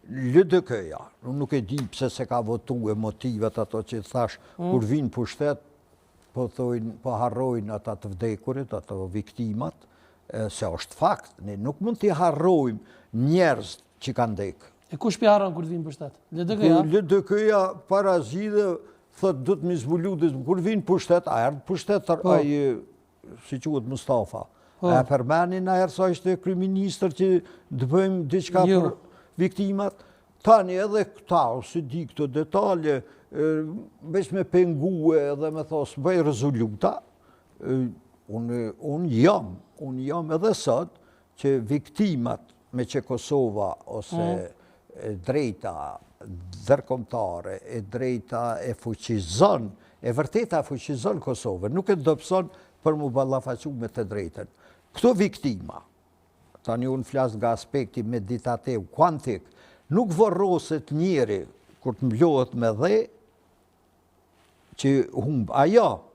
LDK-ja, nuk e di pse se ka votu e motivet ato që thash, kur vinë pushtet, po harrojnë ata të vdekurit, ato viktimat, se është fakt, ne nuk mund t'i harrojmë njerëz që kanë ndekë. E kush pi harron kur vinë pushtet? LDK-ja? LDK-ja para zgjidhje thot do të më zbulu, kur vinë pushtet, a erdh pushtet ai si quhet Mustafa. A përmenin a herë sa ishte kryeministër që të bëjmë diçka për viktimat? Tani edhe këta, ose di këto detalje, veç me pengue dhe me thos, bëj rezoluta, unë jam edhe sot që viktimat me që Kosova ose drejta ndërkombëtare, e drejta e fuqizon, e vërteta fuqizon Kosovën, nuk e dobëson për mu ballafaqu me të drejtën. Këto viktima, tani unë flas nga aspekti meditativ, kuantik, nuk vorroset njeri kur të mblohet me dhe që humb. Ajo